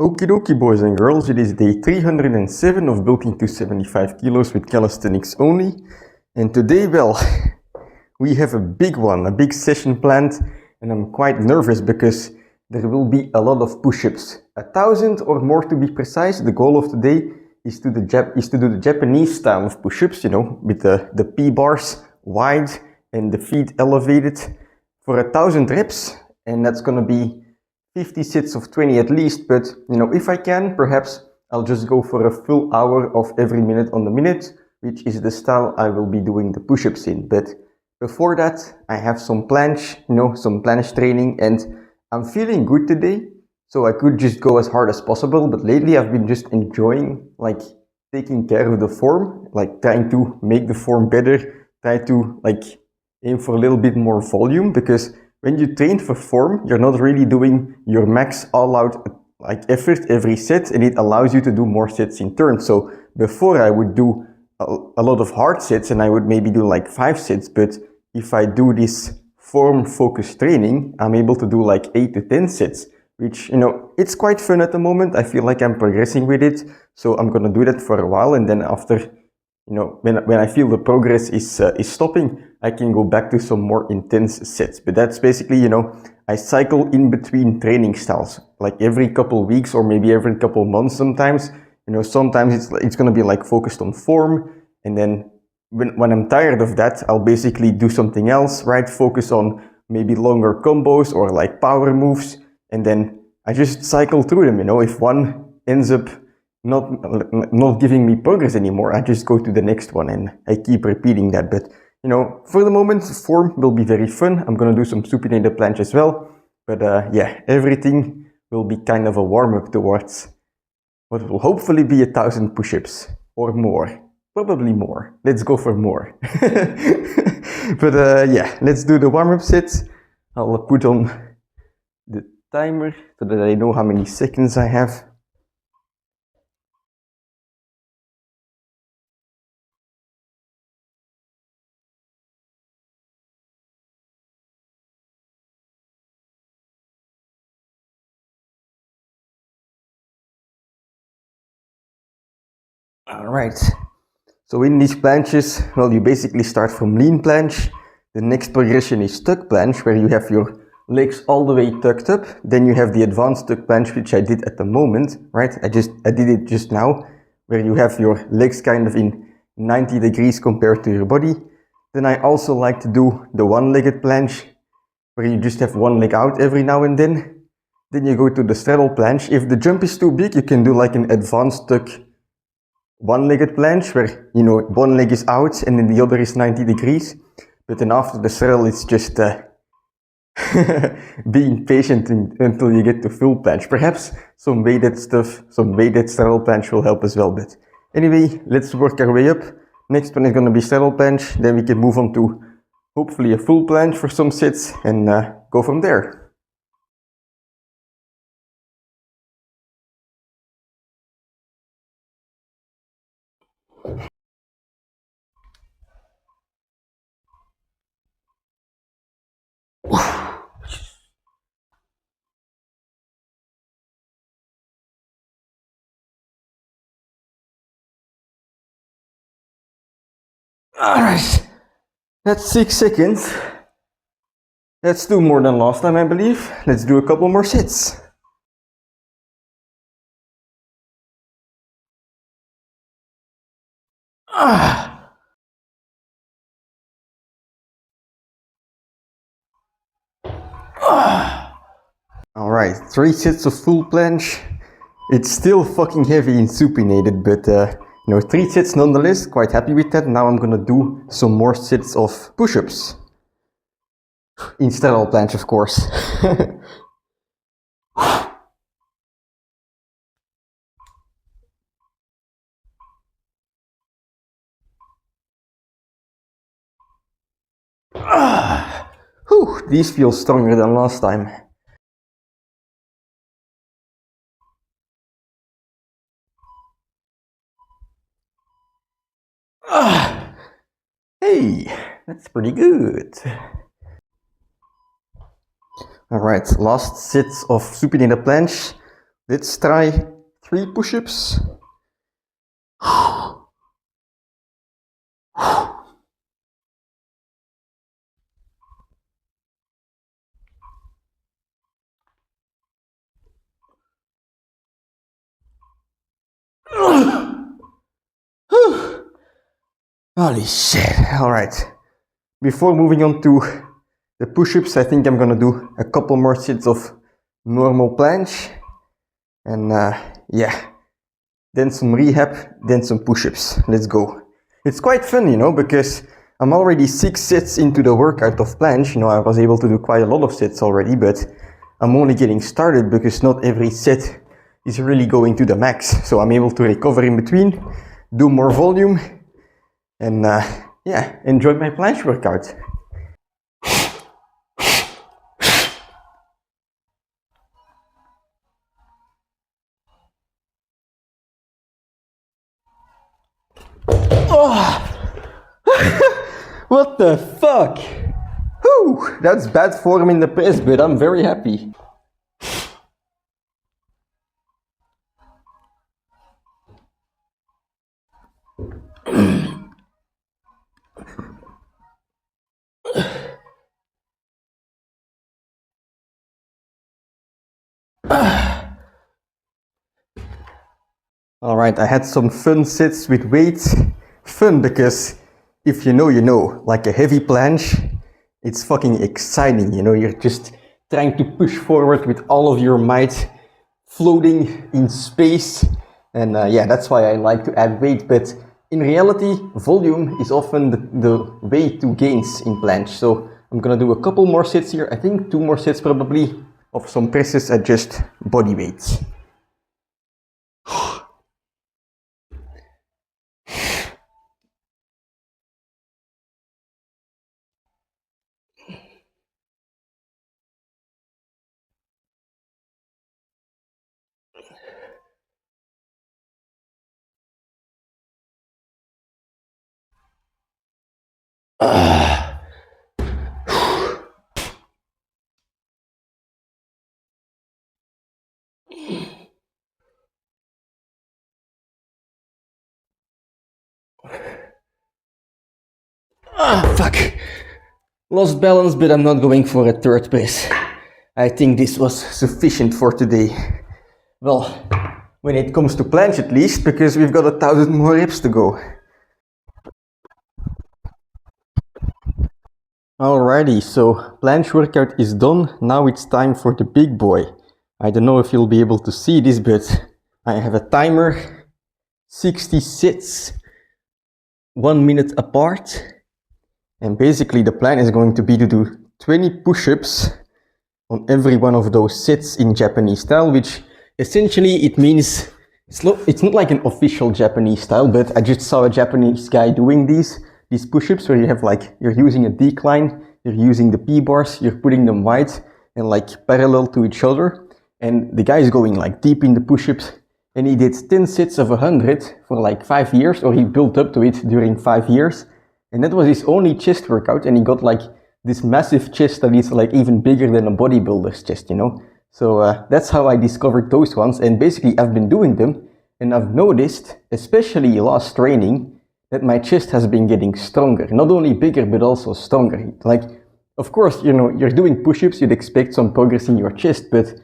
Okie dokie boys and girls, it is day 307 of bulking to 75 kilos with calisthenics only. And today, well, we have a big one, a big session planned, and I'm quite nervous because there will be a lot of push-ups. 1,000 or more to be precise. The goal of today is to do the Japanese style of push-ups, you know, with the P-bars wide and the feet elevated for 1,000 reps, and that's gonna be 50 sets of 20 at least, but you know, if I can, perhaps I'll just go for a full hour of every minute on the minute, which is the style I will be doing the push-ups in. But before that, I have some planche, some planche training, and I'm feeling good today, so I could just go as hard as possible, but lately I've been just enjoying, like, taking care of the form, like trying to make the form better, try to, like, aim for a little bit more volume, because when you train for form, you're not really doing your max all-out like effort every set, and it allows you to do more sets in turn. So before I would do a lot of hard sets, and I would maybe do like 5 sets, but if I do this form-focused training, I'm able to do like 8 to 10 sets, which, you know, it's quite fun at the moment. I feel like I'm progressing with it, so I'm gonna do that for a while, and then after, you know, when I feel the progress is stopping, I can go back to some more intense sets. But that's basically, you know, I cycle in between training styles, like every couple weeks or maybe every couple months sometimes. You know, sometimes it's going to be like focused on form, and then when I'm tired of that, I'll basically do something else, right? Focus on maybe longer combos or like power moves, and then I just cycle through them, you know. If one ends up not giving me progress anymore, I just go to the next one, and I keep repeating that. But you know, for the moment, form will be very fun. I'm gonna do some supinated planche as well, but yeah, everything will be kind of a warm-up towards what will hopefully be 1,000 push-ups or more, probably more. Let's go for more. But yeah, let's do the warm-up sets. I'll put on the timer so that I know how many seconds I have. All right. So in these planches, well, you basically start from lean planche. The next progression is tuck planche, where you have your legs all the way tucked up. Then you have the advanced tuck planche, which I did at the moment, right? I did it just now, where you have your legs kind of in 90 degrees compared to your body. Then I also like to do the one-legged planche, where you just have one leg out every now and then. Then you go to the straddle planche. If the jump is too big, you can do like an advanced tuck one-legged planche, where, you know, one leg is out and then the other is 90 degrees. But then after the straddle, it's just being patient until you get to full planche. Perhaps some weighted stuff, some weighted straddle planche will help as well. But anyway, let's work our way up. Next one is going to be straddle planche. Then we can move on to hopefully a full planche for some sets and go from there. Alright, that's 6 seconds. Let's do more than last time, I believe. Let's do a couple more sets. Alright, 3 sets of full planche. It's still fucking heavy and supinated, but you know, 3 sets nonetheless. Quite happy with that. Now I'm gonna do some more sets of push-ups. In straddle planche, of course. Whew, these feel stronger than last time. Hey, that's pretty good. Alright, last sets of supinated planche. Let's try 3 push-ups. Holy shit. Alright. Before moving on to the push-ups, I think I'm gonna do a couple more sets of normal planche. And yeah, then some rehab, then some push-ups. Let's go. It's quite fun, you know, because I'm already 6 sets into the workout of planche. You know, I was able to do quite a lot of sets already, but I'm only getting started because not every set is really going to the max. So I'm able to recover in between, do more volume, and yeah, enjoy my planche workout. Oh! What the fuck? Whew, that's bad form in the press, but I'm very happy. Alright, I had some fun sets with weights. Fun because if you know, you know. Like a heavy planche, it's fucking exciting, you know. You're just trying to push forward with all of your might, floating in space. And yeah, that's why I like to add weight. But in reality, volume is often the way to gains in planche. So I'm gonna do a couple more sets here. I think 2 more sets probably of some presses at just body weights. Fuck. Lost balance, but I'm not going for a third press. I think this was sufficient for today. Well, when it comes to planche at least, because we've got 1,000 more reps to go. Alrighty, so planche workout is done. Now it's time for the big boy. I don't know if you'll be able to see this, but I have a timer. 60 sets, 1 minute apart. And basically the plan is going to be to do 20 push-ups on every one of those sets in Japanese style, which essentially it means it's not like an official Japanese style, but I just saw a Japanese guy doing these push-ups where you have like, you're using a decline, you're using the P-bars, you're putting them wide and like parallel to each other. And the guy is going like deep in the push-ups, and he did 10 sets of 100 for like 5 years, or he built up to it during 5 years. And that was his only chest workout, and he got like this massive chest that is like even bigger than a bodybuilder's chest, you know? So that's how I discovered those ones, and basically I've been doing them, and I've noticed, especially last training, that my chest has been getting stronger. Not only bigger, but also stronger. Like, of course, you know, you're doing push-ups, you'd expect some progress in your chest, but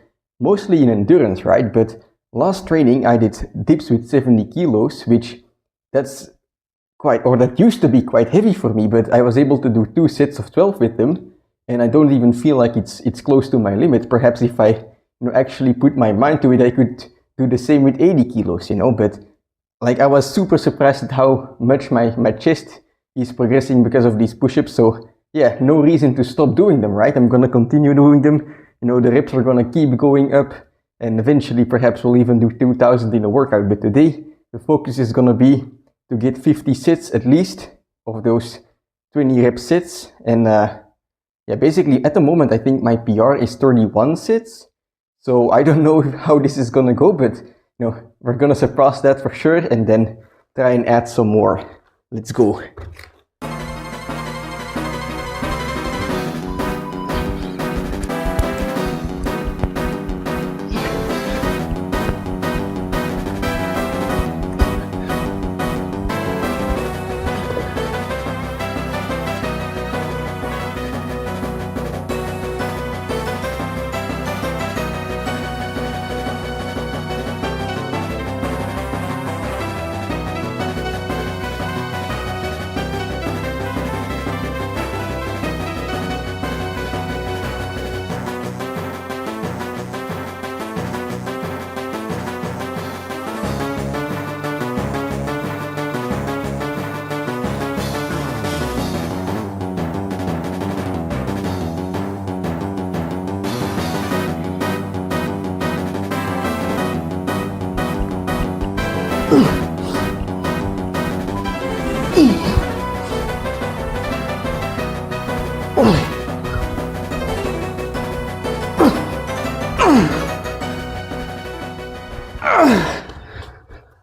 mostly in endurance, right? But last training I did dips with 70 kilos, which that used to be quite heavy for me, but I was able to do 2 sets of 12 with them, and I don't even feel like it's close to my limit. Perhaps if I actually put my mind to it, I could do the same with 80 kilos, you know, but like I was super surprised at how much my chest is progressing because of these push-ups. So yeah, no reason to stop doing them, right? I'm gonna continue doing them. You know, the reps are gonna keep going up, and eventually perhaps we'll even do 2,000 in a workout. But today the focus is gonna be to get 50 sets at least of those 20 rep sets. And yeah, basically at the moment I think my PR is 31 sets. So I don't know how this is gonna go, but you know, we're gonna surpass that for sure, and then try and add some more. Let's go.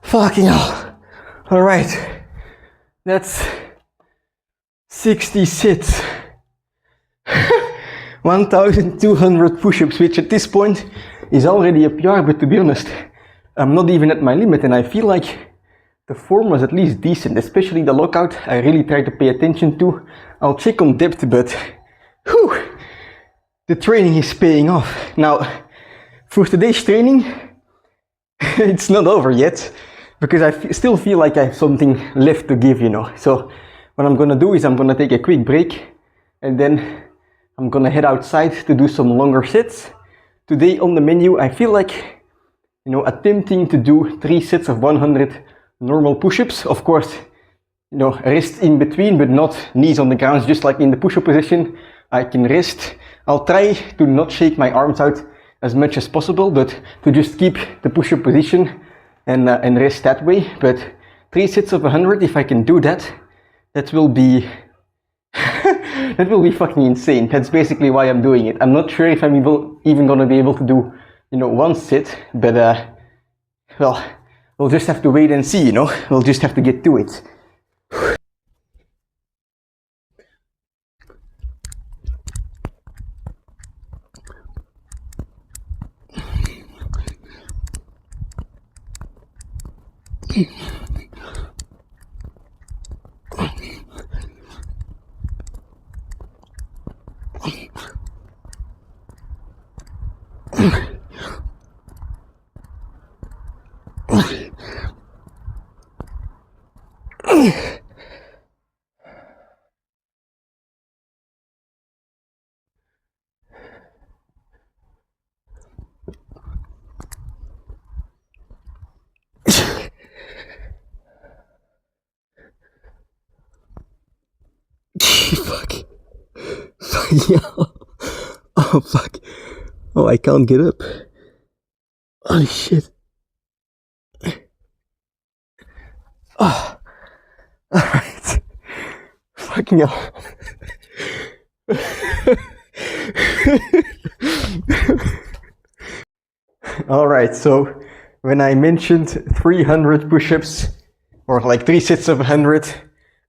Fucking hell. Alright. That's 60 sits. 1200 push-ups, which at this point is already a PR, but to be honest, I'm not even at my limit, and I feel like the form was at least decent, especially the lockout. I really tried to pay attention to. I'll check on depth, but whew, the training is paying off. Now, for today's training, it's not over yet, because I still feel like I have something left to give, you know. So what I'm gonna do is I'm gonna take a quick break, and then I'm gonna head outside to do some longer sets. Today on the menu, I feel like, you know, attempting to do 3 sets of 100 normal push-ups. Of course, you know, rest in between, but not knees on the ground, just like in the push-up position. I can rest. I'll try to not shake my arms out as much as possible, but to just keep the push-up position and rest that way. But 3 sets of 100, if I can do that, that will be that will be fucking insane. That's basically why I'm doing it. I'm not sure if I'm even gonna be able to do, you know, 1 set, but well, we'll just have to wait and see, you know. We'll just have to get to it. Fuck. Oh fuck. Oh, I can't get up. Holy shit. Oh. Alright. Fucking hell. Alright, so when I mentioned 300 push-ups, or like 3 sets of 100,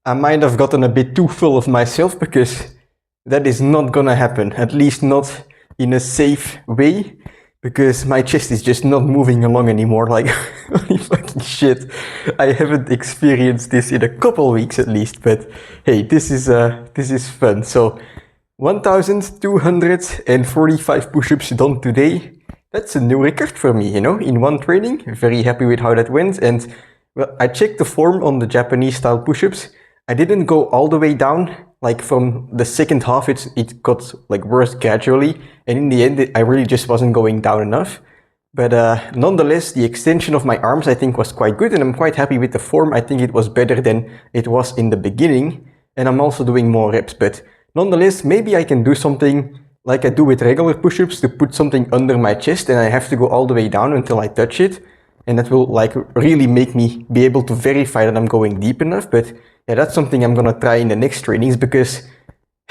I might have gotten a bit too full of myself, because that is not gonna happen, at least not in a safe way, because my chest is just not moving along anymore. Like, holy fucking shit. I haven't experienced this in a couple weeks at least, but hey, this is fun. So 1245 push-ups done today. That's a new record for me, you know, in one training. Very happy with how that went. And well, I checked the form on the Japanese style push-ups. I didn't go all the way down. Like from the second half, it got like worse gradually, and in the end, I really just wasn't going down enough. But nonetheless, the extension of my arms I think was quite good, and I'm quite happy with the form. I think it was better than it was in the beginning, and I'm also doing more reps. But nonetheless, maybe I can do something like I do with regular push-ups, to put something under my chest, and I have to go all the way down until I touch it, and that will like really make me be able to verify that I'm going deep enough. But yeah, that's something I'm gonna try in the next trainings, because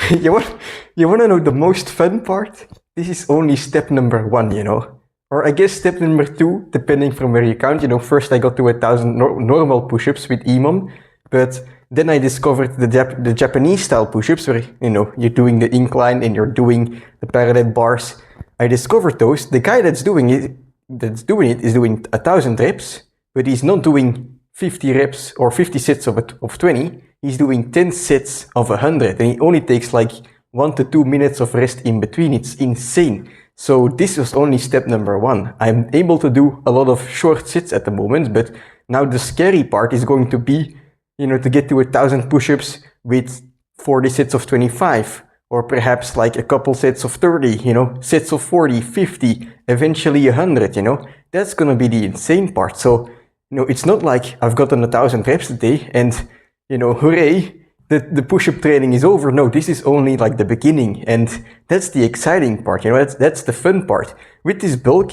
you wanna know the most fun part? This is only step number 1, you know, or I guess step number 2, depending from where you count. You know, first I got to 1,000 normal push-ups with emom, but then I discovered the Japanese style push-ups, where, you know, you're doing the incline and you're doing the parallel bars. I discovered those. The guy that's doing it is doing 1,000 reps, but he's not doing 50 reps or 50 sets of 20, he's doing 10 sets of 100, and he only takes like 1 to 2 minutes of rest in between. It's insane. So this was only step number 1. I'm able to do a lot of short sets at the moment, but now the scary part is going to be, you know, to get to 1,000 push-ups with 40 sets of 25, or perhaps like a couple sets of 30, you know, sets of 40, 50, eventually 100, you know. That's gonna be the insane part. So, you know, it's not like I've gotten 1,000 reps today and, you know, hooray, the push-up training is over. No, this is only like the beginning, and that's the exciting part, you know, that's the fun part. With this bulk,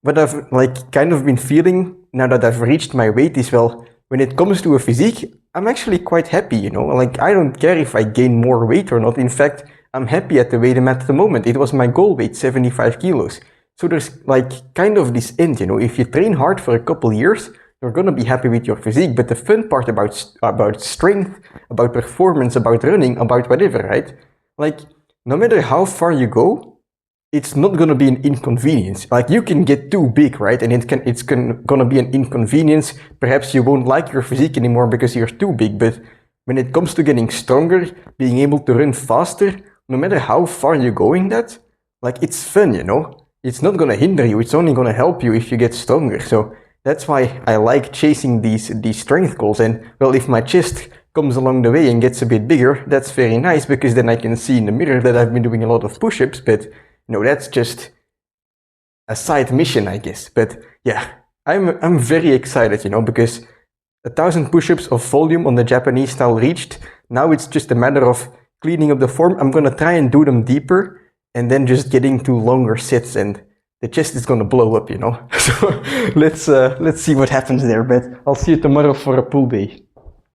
what I've like kind of been feeling now that I've reached my weight is, well, when it comes to a physique, I'm actually quite happy, you know, like I don't care if I gain more weight or not. In fact, I'm happy at the weight I'm at the moment. It was my goal weight, 75 kilos. So there's like kind of this end, you know, if you train hard for a couple years, you're gonna be happy with your physique. But the fun part about strength, about performance, about running, about whatever, right? Like no matter how far you go, it's not gonna be an inconvenience. Like you can get too big, right? And it's gonna be an inconvenience. Perhaps you won't like your physique anymore because you're too big. But when it comes to getting stronger, being able to run faster, no matter how far you go in that, like it's fun, you know? It's not gonna hinder you. It's only gonna help you if you get stronger. So that's why I like chasing these strength goals. And well, if my chest comes along the way and gets a bit bigger, that's very nice because then I can see in the mirror that I've been doing a lot of push-ups. But no, that's just a side mission, I guess. But yeah, I'm very excited, you know, because 1,000 push-ups of volume on the Japanese style reached. Now it's just a matter of cleaning up the form. I'm gonna try and do them deeper and then just getting to longer sets, and the chest is gonna blow up, you know. So let's see what happens there. But I'll see you tomorrow for a pull day.